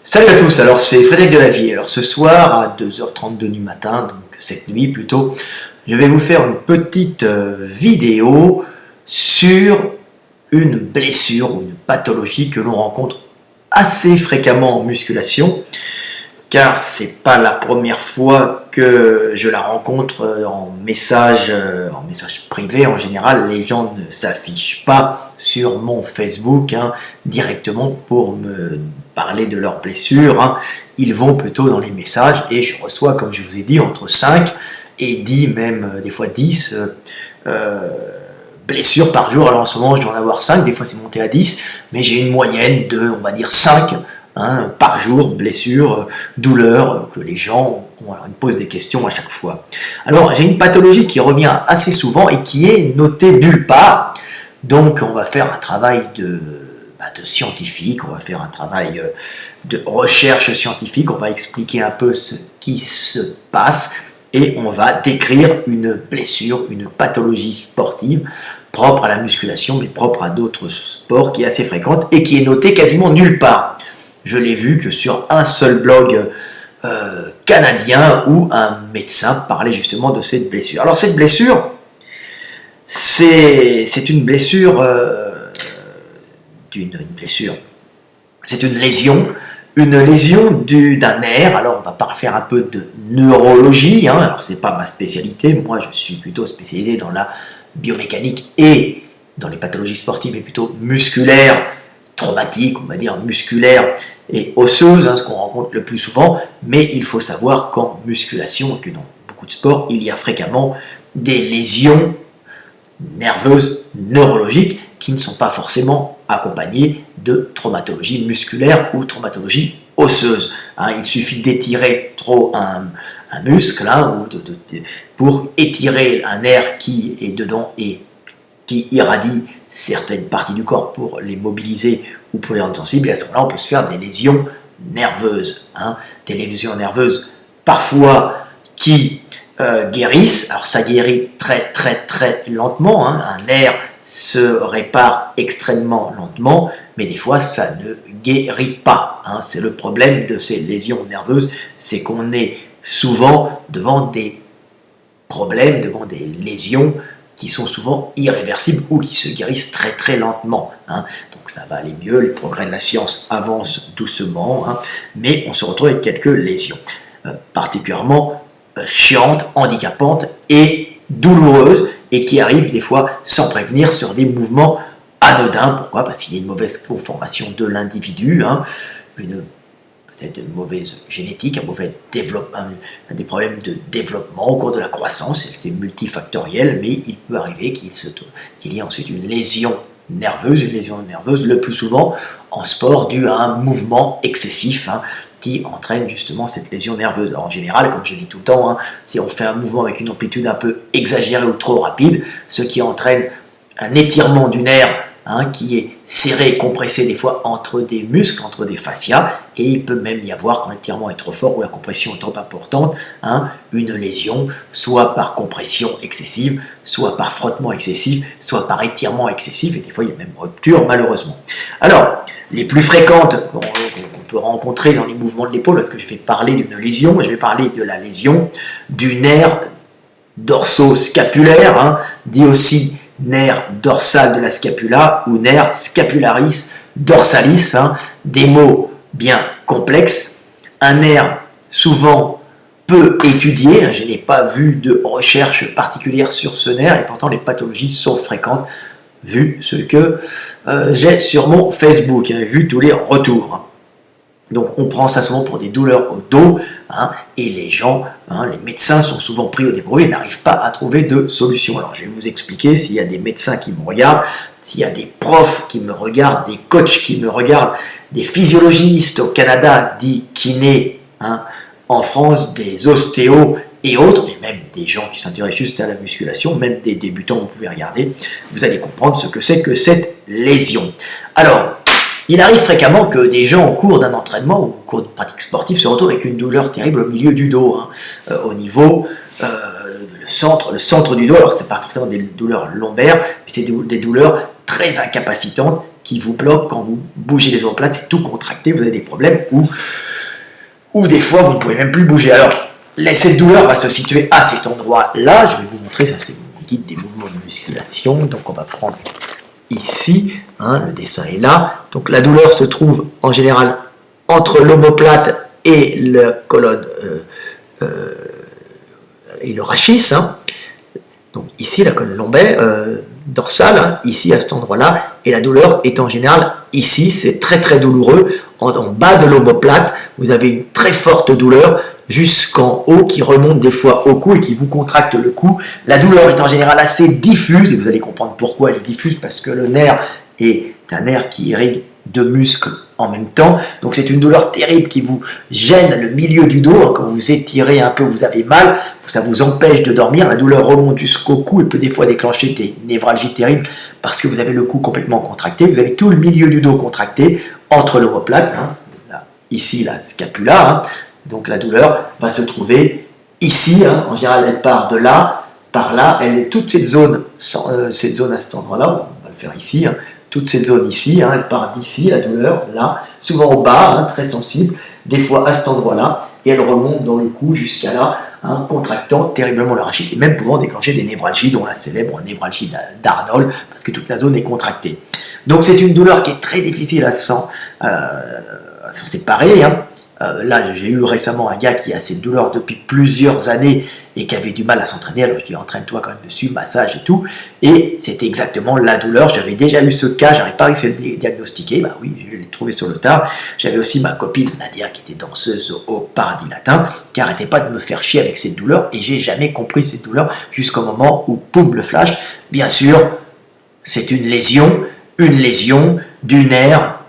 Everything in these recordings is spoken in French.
Salut à tous, alors c'est Frédéric Delavier. Alors ce soir à 2h32 du matin, donc cette nuit plutôt, je vais vous faire une petite vidéo sur une blessure ou une pathologie que l'on rencontre assez fréquemment en musculation, car c'est pas la première fois que je la rencontre en message privé. En général, les gens ne s'affichent pas sur mon Facebook directement pour me parler de leurs blessures. Ils vont plutôt dans les messages et je reçois, comme je vous ai dit, entre 5 et 10, même des fois 10 blessures par jour. Alors en ce moment, je dois en avoir 5, des fois c'est monté à 10, mais j'ai une moyenne de, on va dire, 5 par jour, blessures, douleurs, que les gens ont. Alors, ils me posent des questions à chaque fois. Alors, j'ai une pathologie qui revient assez souvent et qui est notée nulle part. Donc, on va faire un travail de scientifique, on va faire un travail de recherche scientifique, on va expliquer un peu ce qui se passe et on va décrire une blessure, une pathologie sportive propre à la musculation, mais propre à d'autres sports, qui est assez fréquente et qui est notée quasiment nulle part. Je l'ai vu que sur un seul blog canadien où un médecin parlait justement de cette blessure. Alors cette blessure, c'est une blessure, c'est une lésion d'un nerf. Alors on va pas faire un peu de neurologie, alors c'est pas ma spécialité, moi je suis plutôt spécialisé dans la biomécanique et dans les pathologies sportives et plutôt musculaires, traumatiques, on va dire musculaires et osseuses, ce qu'on rencontre le plus souvent, mais il faut savoir qu'en musculation, que dans beaucoup de sports, il y a fréquemment des lésions nerveuses, neurologiques, qui ne sont pas forcément accompagnées de traumatologie musculaire ou traumatologie osseuse. Il suffit d'étirer trop un muscle pour étirer un nerf qui est dedans et qui irradie certaines parties du corps pour les mobiliser ou pour les rendre sensibles, et à ce moment-là, on peut se faire des lésions nerveuses. Des lésions nerveuses parfois qui guérissent. Alors ça guérit très lentement. Un nerf se répare extrêmement lentement, mais des fois ça ne guérit pas. C'est le problème de ces lésions nerveuses, c'est qu'on est souvent devant des problèmes, devant des lésions qui sont souvent irréversibles ou qui se guérissent très lentement. Donc ça va aller mieux, les progrès de la science avancent doucement, mais on se retrouve avec quelques lésions particulièrement chiantes, handicapantes et douloureuses, et qui arrivent des fois sans prévenir sur des mouvements anodins. Pourquoi? Parce qu'il y a une mauvaise conformation de l'individu, peut-être une mauvaise génétique, un mauvais développement, des problèmes de développement au cours de la croissance. C'est multifactoriel, mais il peut arriver qu'il y ait ensuite une lésion nerveuse, le plus souvent en sport dû à un mouvement excessif, qui entraîne justement cette lésion nerveuse. Alors en général, comme je dis tout le temps, si on fait un mouvement avec une amplitude un peu exagérée ou trop rapide, ce qui entraîne un étirement du nerf qui est serré et compressé des fois entre des muscles, entre des fascias, et il peut même y avoir, quand l'étirement est trop fort ou la compression est trop importante, une lésion, soit par compression excessive, soit par frottement excessif, soit par étirement excessif, et des fois il y a même rupture malheureusement. Alors, les plus fréquentes qu'on peut rencontrer dans les mouvements de l'épaule, parce que je vais parler d'une lésion, je vais parler de la lésion du nerf dorso-scapulaire, dit aussi nerf dorsal de la scapula ou nerf scapularis dorsalis, des mots bien complexes, un nerf souvent peu étudié, je n'ai pas vu de recherche particulière sur ce nerf et pourtant les pathologies sont fréquentes vu ce que j'ai sur mon Facebook, vu tous les retours. Donc on prend ça souvent pour des douleurs au dos, et les gens, les médecins sont souvent pris au dépourvu et n'arrivent pas à trouver de solution. Alors je vais vous expliquer, s'il y a des médecins qui me regardent, s'il y a des profs qui me regardent, des coachs qui me regardent, des physiologistes au Canada, dit kinés, en France, des ostéos et autres, et même des gens qui s'intéressent juste à la musculation, même des débutants, vous pouvez regarder, vous allez comprendre ce que c'est que cette lésion. Alors, il arrive fréquemment que des gens au cours d'un entraînement ou au cours de pratique sportive se retrouvent avec une douleur terrible au milieu du dos, au niveau le centre du dos. Alors c'est pas forcément des douleurs lombaires, mais c'est des douleurs très incapacitantes qui vous bloque quand vous bougez les omoplates, c'est tout contracté, vous avez des problèmes ou des fois vous ne pouvez même plus bouger. Alors, cette douleur va se situer à cet endroit-là, je vais vous montrer, ça c'est mon guide des mouvements de musculation, donc on va prendre ici, le dessin est là, donc la douleur se trouve en général entre l'omoplate et la colonne et le rachis, donc ici la colonne lombaire, dorsale, ici à cet endroit-là, et la douleur est en général ici, c'est très très douloureux, en bas de l'omoplate, vous avez une très forte douleur jusqu'en haut qui remonte des fois au cou et qui vous contracte le cou. La douleur est en général assez diffuse, et vous allez comprendre pourquoi elle est diffuse, parce que le nerf est un nerf qui irrigue deux muscles en même temps, donc c'est une douleur terrible qui vous gêne le milieu du dos, quand vous étirez un peu, vous avez mal, ça vous empêche de dormir, la douleur remonte jusqu'au cou et peut des fois déclencher des névralgies terribles parce que vous avez le cou complètement contracté, vous avez tout le milieu du dos contracté entre l'omoplate, ici la scapula, donc la douleur va se trouver ici, en général elle part de là, par là, elle est toute cette zone à cet endroit-là, on va le faire ici, toute cette zone ici, elle part d'ici, la douleur, là, souvent au bas, très sensible, des fois à cet endroit-là, et elle remonte dans le cou jusqu'à là, contractant terriblement le rachis, et même pouvant déclencher des névralgies, dont la célèbre névralgie d'Arnold, parce que toute la zone est contractée. Donc c'est une douleur qui est très difficile à s'en séparer. Là, j'ai eu récemment un gars qui a cette douleur depuis plusieurs années et qui avait du mal à s'entraîner. Alors je dis, entraîne-toi quand même dessus, massage et tout. Et c'était exactement la douleur. J'avais déjà eu ce cas, j'arrive pas réussi à le diagnostiquer. Bah oui, je l'ai trouvé sur le tard. J'avais aussi ma copine Nadia qui était danseuse au Paradis Latin, qui arrêtait pas de me faire chier avec cette douleur. Et j'ai jamais compris cette douleur jusqu'au moment où, poum, le flash. Bien sûr, c'est une lésion du nerf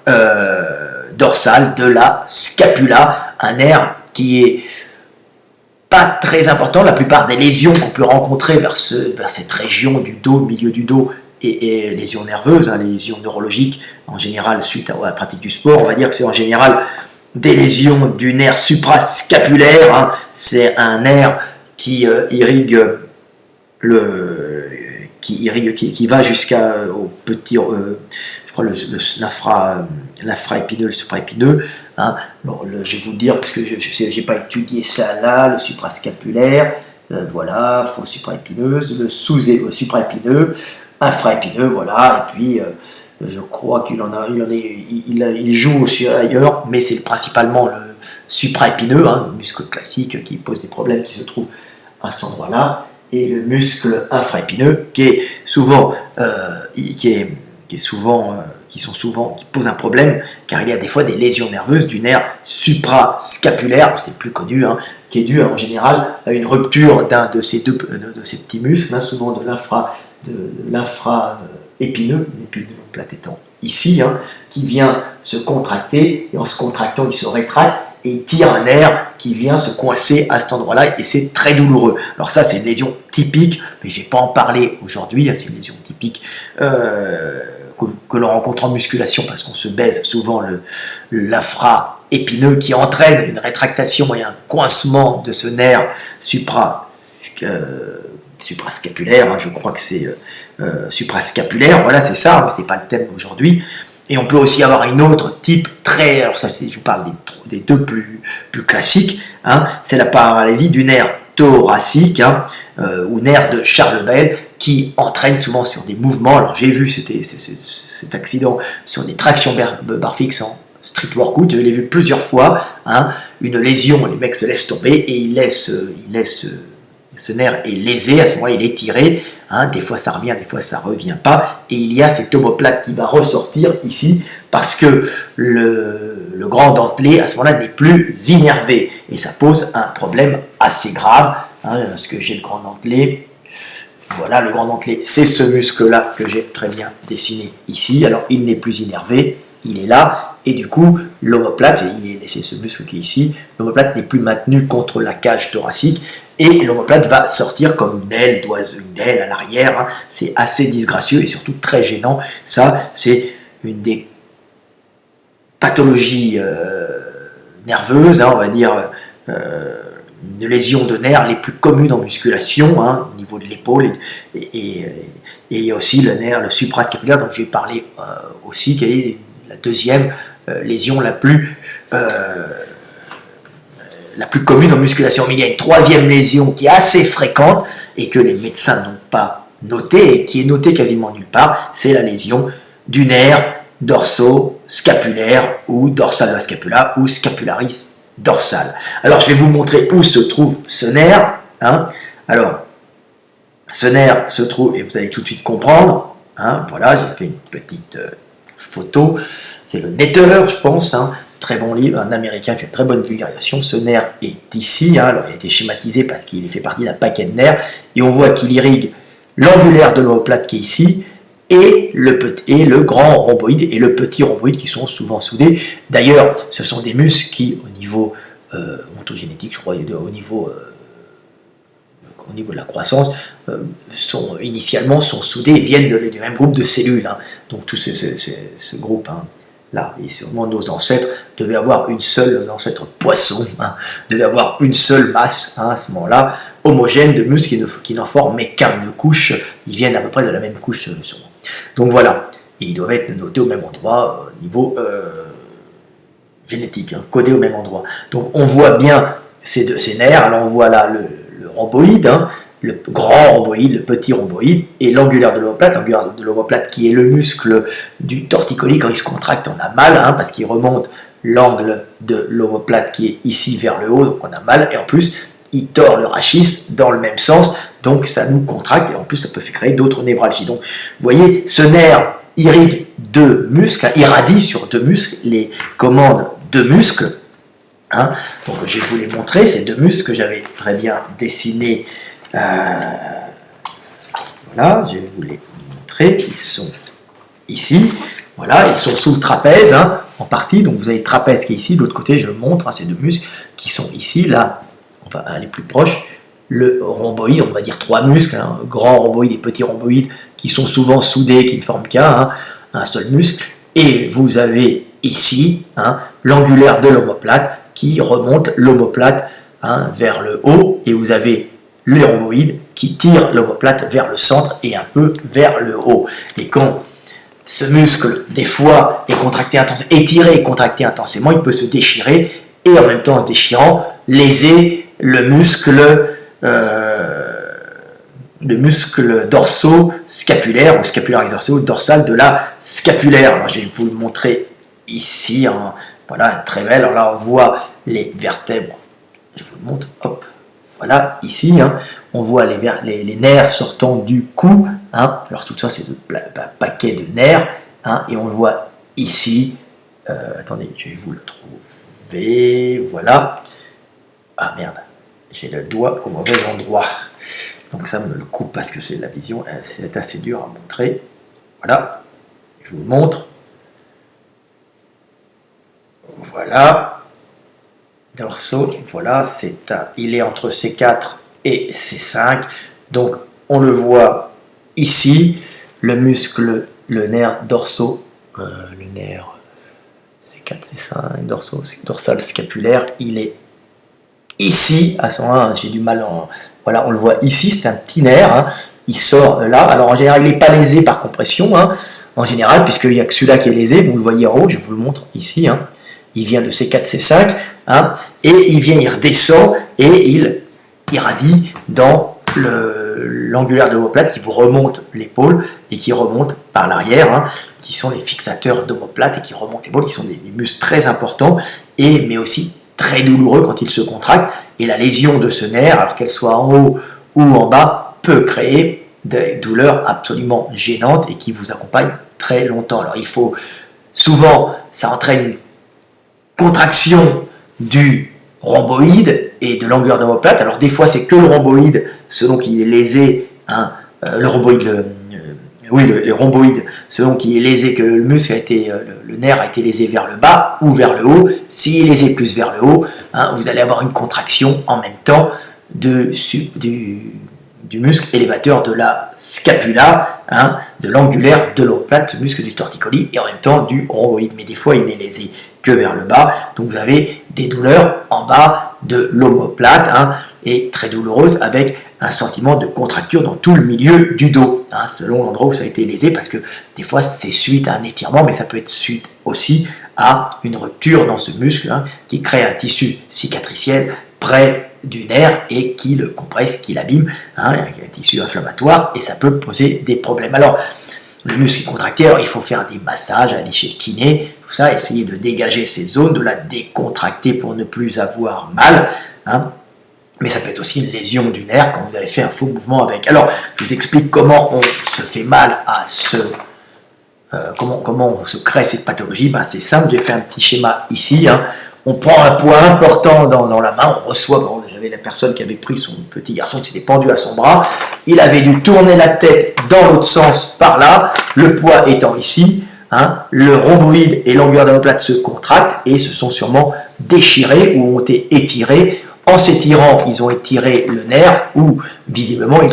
dorsal de la scapula, un nerf qui est pas très important. La plupart des lésions qu'on peut rencontrer vers cette région du dos, milieu du dos, et lésions nerveuses, les lésions neurologiques, en général suite à la pratique du sport, on va dire que c'est en général des lésions du nerf suprascapulaire, c'est un nerf qui irrigue qui va jusqu'au petit, je crois l'infraépineux, le supraépineux. Bon, je vais vous dire, parce que je n'ai pas étudié ça là, le suprascapulaire, voilà, faux supraépineuse, le supraépineux, infraépineux, voilà, et puis je crois il joue aussi ailleurs, mais c'est principalement le supraépineux, le muscle classique qui pose des problèmes, qui se trouve à cet endroit-là, et le muscle infraépineux qui pose un problème, car il y a des fois des lésions nerveuses du nerf suprascapulaire, c'est plus connu, qui est dû en général à une rupture d'un de ces petits muscles, souvent de l'infraépineux, l'omoplate étant ici, qui vient se contracter, et en se contractant, il se rétracte, et il tire un nerf qui vient se coincer à cet endroit-là, et c'est très douloureux. Alors ça, c'est une lésion typique, mais je ne vais pas en parler aujourd'hui, c'est une lésion typique que l'on rencontre en musculation, parce qu'on se baise souvent l'infraépineux qui entraîne une rétractation et un coincement de ce nerf suprascapulaire, je crois que c'est suprascapulaire, voilà, c'est ça, mais ce n'est pas le thème aujourd'hui. Et on peut aussi avoir une autre type alors ça, je vous parle des deux plus classiques, c'est la paralysie du nerf thoracique, ou nerf de Charlemagne, qui entraîne souvent sur des mouvements. Alors j'ai vu cet accident sur des tractions barfix en street workout, je l'ai vu plusieurs fois, une lésion, les mecs se laissent tomber et ils laissent ce nerf est lésé, à ce moment-là il est tiré, des fois ça revient, des fois ça ne revient pas, et il y a cette omoplate qui va ressortir ici, parce que le grand dentelé à ce moment-là n'est plus innervé, et ça pose un problème assez grave, parce que j'ai le grand dentelé, voilà, le grand dentelé, c'est ce muscle-là que j'ai très bien dessiné ici, alors il n'est plus innervé, il est là, et du coup, l'omoplate, c'est ce muscle qui est ici, l'omoplate n'est plus maintenu contre la cage thoracique, et l'omoplate va sortir comme une aile à l'arrière, c'est assez disgracieux et surtout très gênant. Ça, c'est une des pathologies nerveuses, on va dire, une lésion de nerfs les plus communes en musculation, au niveau de l'épaule, et Et il y a aussi le nerf, le suprascapulaire, dont je vais parler aussi, qui est la deuxième lésion la plus commune en musculation. Mais il y a une troisième lésion qui est assez fréquente et que les médecins n'ont pas notée et qui est notée quasiment nulle part, c'est la lésion du nerf dorso-scapulaire ou dorsal de la scapula ou scapularis dorsal. Alors je vais vous montrer où se trouve ce nerf. Hein. Alors, ce nerf se trouve, et vous allez tout de suite comprendre, hein, voilà, j'ai fait une petite photo, c'est le Netterer, je pense, hein, très bon livre, un américain qui fait une très bonne vulgarisation. Ce nerf est ici, hein, alors il a été schématisé parce qu'il fait partie d'un paquet de nerfs, et on voit qu'il irrigue l'angulaire de l'omoplate qui est ici, et le grand rhomboïde et le petit rhomboïde qui sont souvent soudés. D'ailleurs, ce sont des muscles qui, au niveau ontogénétique, je crois, au niveau de la croissance, initialement sont soudés et viennent du même groupe de cellules. Hein. Donc tout ce groupe, hein, là, et sûrement nos ancêtres devaient avoir une seule, nos ancêtres poissons, hein, devaient avoir une seule masse, hein, à ce moment-là, homogène de muscles qui n'en formaient qu'une couche, ils viennent à peu près de la même couche sûrement. Donc voilà, et ils doivent être notés au même endroit, au niveau génétique, hein, codés au même endroit. Donc on voit bien ces nerfs, alors on voit là le rhomboïde, hein, le grand rhomboïde, le petit rhomboïde, et l'angulaire de l'omoplate qui est le muscle du torticolis. Quand il se contracte, on a mal, hein, parce qu'il remonte l'angle de l'omoplate qui est ici vers le haut, donc on a mal, et en plus, il tord le rachis dans le même sens, donc ça nous contracte, et en plus, ça peut créer d'autres névralgies. Donc, vous voyez, ce nerf irrigue deux muscles, irradie sur deux muscles, les commandes deux muscles. Hein. Donc je vais vous les montrer, ces deux muscles que j'avais très bien dessinés. Voilà, je vais vous les montrer. Ils sont ici. Voilà, ils sont sous le trapèze, hein, en partie. Donc vous avez le trapèze qui est ici. De l'autre côté, je le montre, hein, ces deux muscles qui sont ici. Là, on va aller plus proche. Le rhomboïde, on va dire trois muscles, hein, grand rhomboïde et petit rhomboïde, qui sont souvent soudés, qui ne forment un seul muscle. Et vous avez ici, hein, l'angulaire de l'omoplate qui remonte l'omoplate, hein, vers le haut, et vous avez le rhomboïde qui tire l'omoplate vers le centre et un peu vers le haut. Et quand ce muscle, des fois, est contracté intensément, étiré et contracté intensément, il peut se déchirer, et en même temps, en se déchirant, léser le muscle dorso-scapulaire, ou scapularis dorsal, ou dorsal de la scapulaire. Alors, je vais vous le montrer ici, hein. Voilà, très belle. Alors là, on voit les vertèbres. Je vous le montre. Hop. Voilà, ici, hein, on voit les nerfs sortant du cou. Hein. Alors tout ça, c'est un paquet de nerfs. Hein, et on le voit ici. Attendez, je vais vous le trouver. Voilà. Ah merde, j'ai le doigt au mauvais endroit. Donc ça me le coupe parce que c'est la vision. C'est assez dur à montrer. Voilà. Je vous le montre. Voilà, dorso, voilà, il est entre C4 et C5, donc on le voit ici, le muscle, le nerf le nerf C4, C5, dorsal scapulaire, il est ici, à ce moment-là, j'ai du mal voilà, on le voit ici, c'est un petit nerf, hein, il sort là, alors en général, il n'est pas lésé par compression, hein, en général, puisqu'il n'y a que celui-là qui est lésé, vous le voyez en haut, je vous le montre ici, hein. Il vient de C4, C5, hein, et il redescend, et il irradie dans l'angulaire de l'omoplate qui vous remonte l'épaule, et qui remonte par l'arrière, hein, qui sont les fixateurs d'omoplate, et qui remontent l'épaule, qui sont des muscles très importants, mais aussi très douloureux quand ils se contractent, et la lésion de ce nerf, alors qu'elle soit en haut ou en bas, peut créer des douleurs absolument gênantes, et qui vous accompagnent très longtemps. Alors il faut, souvent, ça entraîne une contraction du rhomboïde et de l'angulaire de l'omoplate. Alors des fois c'est que le rhomboïde selon qu'il est lésé, hein, le rhomboïde selon qu'il est lésé, que le muscle a été, le nerf a été lésé vers le bas ou vers le haut. S'il est lésé plus vers le haut, hein, vous allez avoir une contraction en même temps du muscle élévateur de la scapula, hein, de l'angulaire de l'omoplate, muscle du torticolis, et en même temps du rhomboïde. Mais des fois il n'est lésé que vers le bas, donc vous avez des douleurs en bas de l'omoplate, hein, et très douloureuse avec un sentiment de contracture dans tout le milieu du dos, hein, selon l'endroit où ça a été lésé, parce que des fois c'est suite à un étirement, mais ça peut être suite aussi à une rupture dans ce muscle, hein, qui crée un tissu cicatriciel près du nerf et qui le compresse, qui l'abîme, hein, un tissu inflammatoire, et ça peut poser des problèmes. Alors, le muscle est contracté, alors il faut faire des massages, aller chez le kiné, tout ça, essayer de dégager cette zone, de la décontracter pour ne plus avoir mal, hein. Mais ça peut être aussi une lésion du nerf quand vous avez fait un faux mouvement avec. Alors, je vous explique comment on se fait mal à ce... comment on se crée cette pathologie. Ben, c'est simple, j'ai fait un petit schéma ici, hein. On prend un poids important dans la main, on reçoit, bon, j'avais la personne qui avait pris son petit garçon qui s'était pendu à son bras, il avait dû tourner la tête dans l'autre sens par là, le poids étant ici, hein, le rhomboïde et l'angulaire de l'omoplate se contractent et se sont sûrement déchirés ou ont été étirés. En s'étirant, ils ont étiré le nerf ou visiblement les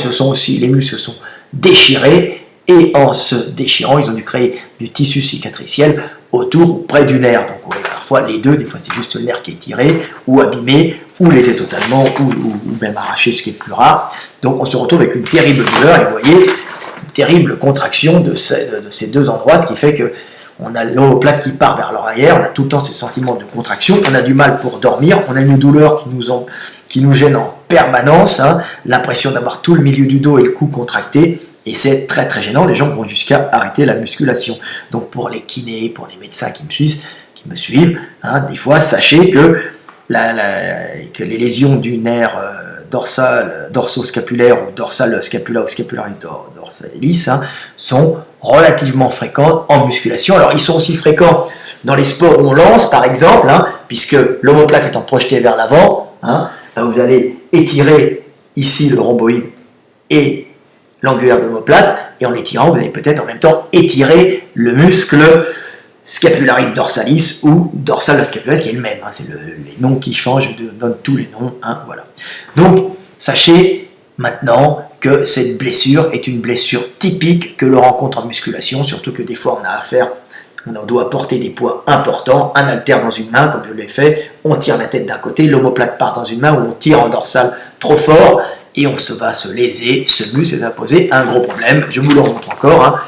muscles se sont déchirés et en se déchirant, ils ont dû créer du tissu cicatriciel autour ou près du nerf. Donc ouais, parfois les deux, des fois c'est juste le nerf qui est tiré ou abîmé ou lésé totalement ou même arraché, ce qui est plus rare. Donc on se retrouve avec une terrible douleur et vous voyez une terrible contraction de ces deux endroits, ce qui fait que on a l'omoplate qui part vers l'arrière, on a tout le temps ces sentiments de contraction, on a du mal pour dormir, on a une douleur qui nous gêne en permanence, hein, l'impression d'avoir tout le milieu du dos et le cou contracté, et c'est très très gênant, les gens vont jusqu'à arrêter la musculation. Donc pour les kinés, pour les médecins qui me suivent, hein, des fois sachez que les lésions du nerf dorsoscapulaire ou dorsal scapula ou scapularis dorsalis, hein, sont relativement fréquents en musculation. Alors ils sont aussi fréquents dans les sports où on lance par exemple, hein, puisque l'omoplate étant projetée vers l'avant, hein, vous allez étirer ici le rhomboïde et l'angulaire de l'omoplate, et en l'étirant vous allez peut-être en même temps étirer le muscle scapularis dorsalis ou dorsal scapularis, qui est le même, hein, c'est les noms qui changent, je donne tous les noms, hein, voilà. Donc sachez maintenant que cette blessure est une blessure typique que l'on rencontre en musculation, surtout que des fois on doit porter des poids importants, un haltère dans une main, comme je l'ai fait, on tire la tête d'un côté, l'omoplate part dans une main, ou on tire en dorsal trop fort, et on va se léser, ce muscle va poser un gros problème, je vous le remontre encore, hein.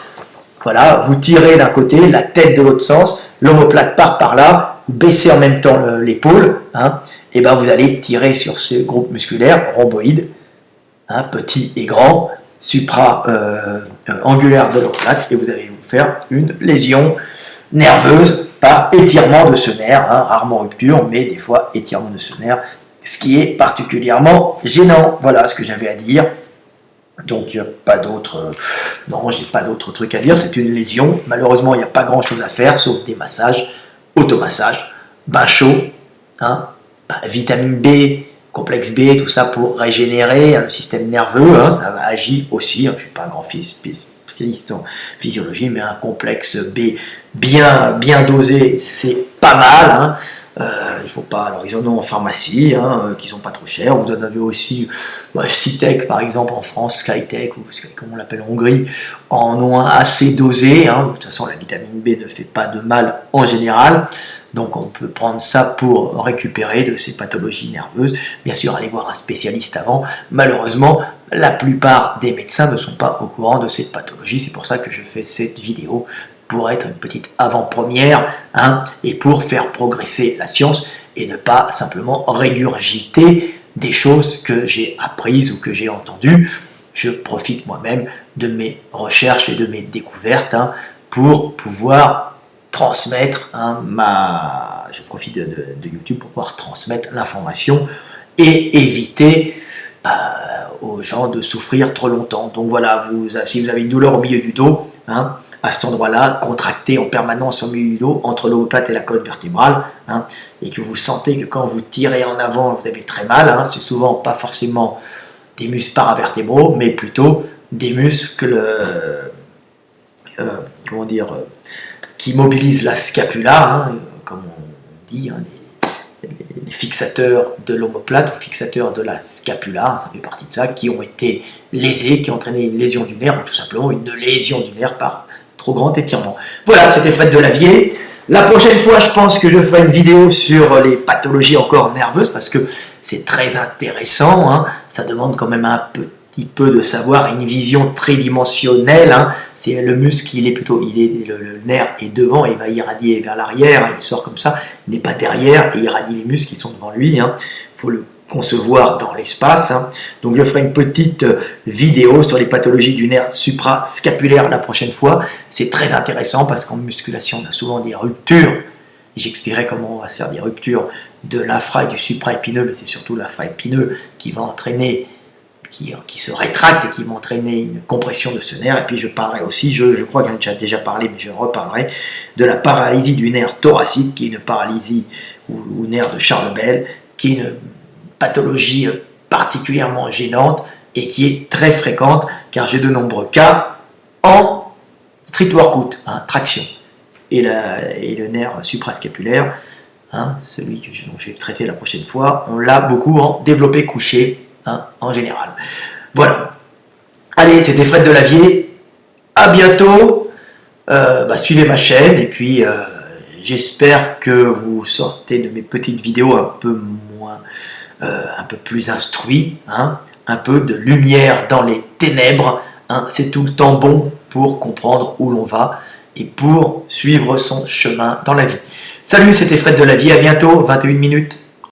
Voilà, vous tirez d'un côté, la tête de l'autre sens, l'omoplate part par là, vous baissez en même temps l'épaule, hein, et ben vous allez tirer sur ce groupe musculaire, rhomboïde, hein, petit et grand, angulaire de l'omoplate, et vous allez vous faire une lésion nerveuse par étirement de ce nerf, hein, rarement rupture, mais des fois étirement de ce nerf, ce qui est particulièrement gênant. Voilà ce que j'avais à dire. Donc il n'y a pas d'autre, non, j'ai pas d'autre truc à dire, c'est une lésion. Malheureusement, il n'y a pas grand chose à faire, sauf des massages, automassages, bain chaud, hein, vitamine B, complexe B, tout ça pour régénérer, hein, le système nerveux, hein, ça agit aussi, hein, je ne suis pas un grand spécialiste en physiologie, mais un complexe B bien dosé, c'est pas mal, hein. Il faut pas, alors ils en ont en pharmacie, hein, qui sont pas trop chers. Vous en avez aussi, Cytec par exemple en France, Skytech, ou comme on l'appelle en Hongrie, en ont un assez dosé, hein. De toute façon la vitamine B ne fait pas de mal en général, donc on peut prendre ça pour récupérer de ces pathologies nerveuses. Bien sûr, allez voir un spécialiste avant. Malheureusement, la plupart des médecins ne sont pas au courant de cette pathologie, c'est pour ça que je fais cette vidéo, pour être une petite avant-première, hein, et pour faire progresser la science et ne pas simplement régurgiter des choses que j'ai apprises ou que j'ai entendues. Je profite moi-même de mes recherches et de mes découvertes, hein, pour pouvoir transmettre, hein, je profite de YouTube pour pouvoir transmettre l'information et éviter aux gens de souffrir trop longtemps. Donc voilà, si vous avez une douleur au milieu du dos, hein, à cet endroit-là, contracté en permanence au milieu du dos, entre l'omoplate et la colonne vertébrale, hein, et que vous sentez que quand vous tirez en avant, vous avez très mal, hein, c'est souvent pas forcément des muscles paravertébraux, mais plutôt des muscles, qui mobilisent la scapula, hein, comme on dit, hein, les fixateurs de l'omoplate, fixateurs de la scapula, ça fait partie de ça, qui ont été lésés, qui ont entraîné une lésion du nerf, ou tout simplement une lésion du nerf par trop grand étirement. Voilà, c'était Fred Delavier. La prochaine fois, je pense que je ferai une vidéo sur les pathologies encore nerveuses, parce que c'est très intéressant, hein. Ça demande quand même un petit peu de savoir, une vision tridimensionnelle, hein. C'est le muscle, le nerf est devant, il va irradier vers l'arrière, il sort comme ça, il n'est pas derrière et il irradie les muscles qui sont devant lui, hein. Faut le concevoir dans l'espace, hein. Donc je ferai une petite vidéo sur les pathologies du nerf suprascapulaire la prochaine fois. C'est très intéressant parce qu'en musculation on a souvent des ruptures, et j'expliquerai comment on va se faire des ruptures de l'infra et du supraépineux, mais c'est surtout l'infraépineux qui va entraîner, qui se rétracte et qui va entraîner une compression de ce nerf. Et puis je parlerai aussi, je crois que j'en ai déjà parlé, mais je reparlerai de la paralysie du nerf thoracique, qui est une paralysie ou nerf de Charles Bell, qui est une pathologie particulièrement gênante et qui est très fréquente, car j'ai de nombreux cas en street workout, hein, traction. Et le nerf suprascapulaire, hein, celui que dont je vais traiter la prochaine fois, on l'a beaucoup en développé couché, hein, en général. Voilà. Allez, c'était Fred Delavier. À bientôt. Suivez ma chaîne et puis j'espère que vous sortez de mes petites vidéos un peu plus instruits, hein, un peu de lumière dans les ténèbres, hein. C'est tout le temps bon pour comprendre où l'on va et pour suivre son chemin dans la vie. Salut, c'était Fred Delavier, à bientôt, 21 minutes.